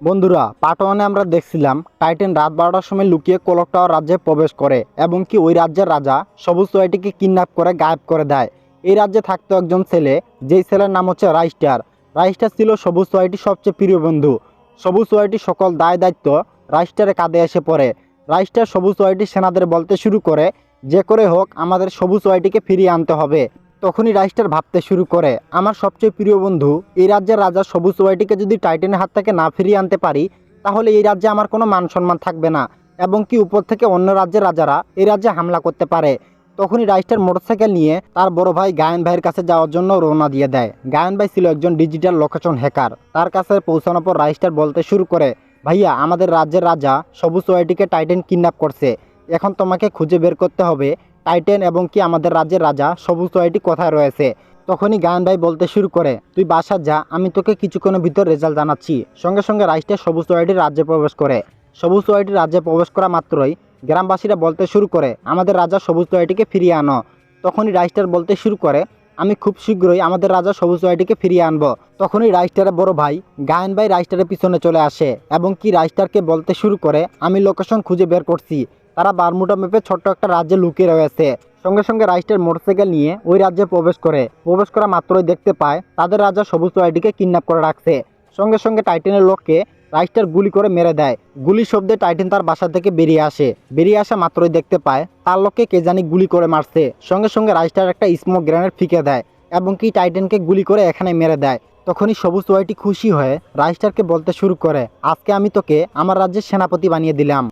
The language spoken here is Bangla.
বন্ধুরা, পার্ট ওয়ানে আমরা দেখছিলাম টাইটান রাত 12টার সময় লুকিয়ে কোলক টাওয়ার রাজ্যে প্রবেশ করে এবং কি ওই রাজ্যের রাজা সবুজ সোয়াইটিকে কিডন্যাপ করে গায়েব করে দেয়। এই রাজ্যে থাকতো একজন ছেলে, যেই ছেলের নাম হচ্ছে রাইস্টার। রাইস্টার ছিল সবুজ সোয়াইটির সবচেয়ে প্রিয় বন্ধু। সবুজ সোয়াইটির সকল দায় দায়িত্ব রাইস্টারের কাঁধে এসে পড়ে। রাইস্টার সবুজ সোয়াইটির সেনাদের বলতে শুরু করে, যে করে হোক আমাদের সবুজ সোয়াইটিকে ফিরিয়ে আনতে হবে। তখনই রাইস্টার ভাবতে শুরু করে, আমার সবচেয়ে প্রিয় বন্ধু এই রাজ্যের রাজা সবুজ সোয়াইটিকে যদি টাইটানের হাত থেকে না ফিরিয়ে আনতে পারি, তাহলে এই রাজ্যে আমার কোনো মান সম্মান থাকবে না এবং কি উপর থেকে অন্য রাজ্যের রাজারা এই রাজ্যে হামলা করতে পারে। তখনই রাইস্টার মোটরসাইকেল নিয়ে তার বড় ভাই গায়ন ভাইয়ের কাছে যাওয়ার জন্য রওনা দিয়ে দেয়। গায়ন ভাই ছিল একজন ডিজিটাল লোকেশন হ্যাকার। তার কাছে পৌঁছানোর পর রাইস্টার বলতে শুরু করে, ভাইয়া, আমাদের রাজ্যের রাজা সবুজ সোয়াইটিকে টাইটান কিডন্যাপ করছে। এখন তোমাকে খুঁজে বের করতে হবে টাইটান এবং কি আমাদের রাজ্যের রাজা সবুজ সোয়াইটি কোথায় রয়েছে। তখনই গায়ন ভাই বলতে শুরু করে, তুই বাসা যা, আমি তোকে কিছুক্ষণের ভিতর রেজাল্ট জানাচ্ছি। সঙ্গে সঙ্গে রাইস্টার সবুজ সোয়াইটির রাজ্যে প্রবেশ করে। সবুজ সোয়াইটির রাজ্যে প্রবেশ করা মাত্রই গ্রামবাসীরা বলতে শুরু করে, আমাদের রাজা সবুজ সোয়াইটিকে ফিরিয়ে আনো। তখনই রাইস্টার বলতে শুরু করে, আমি খুব শীঘ্রই আমাদের রাজা সবুজ সোয়াইটিকে ফিরিয়ে আনবো। তখনই রাইস্টারের বড় ভাই গায়ন ভাই রাইস্টারের পিছনে চলে আসে এবং কি রাইস্টারকে বলতে শুরু করে, আমি লোকেশন খুঁজে বের করছি, তারা বারমুডা ম্যাপে ছোট্ট একটা রাজ্যে লুকিয়ে রয়েছে। সঙ্গে সঙ্গে রাইস্টার মোটরসাইকেল নিয়ে ওই রাজ্যে প্রবেশ করে। প্রবেশ করা মাত্রই দেখতে পায় তাদের রাজা সবুজ সোয়াইটিকে কিডন্যাপ করে রাখছে। সঙ্গে সঙ্গে টাইটানের লোককে রাইস্টার গুলি করে মেরে দেয়। গুলির শব্দে টাইটান তার বাসা থেকে বেরিয়ে আসে। বেরিয়ে আসা মাত্রই দেখতে পায় তার লোককে কে জানি গুলি করে মারছে। সঙ্গে সঙ্গে রাইস্টার একটা স্মোক গ্রেনেড ফিকে দেয় এবং কি টাইটানকে গুলি করে এখানে মেরে দেয়। তখনই সবুজ সোয়াইটি খুশি হয়ে রাইস্টারকে বলতে শুরু করে, আজকে আমি তোকে আমার রাজ্যের সেনাপতি বানিয়ে দিলাম।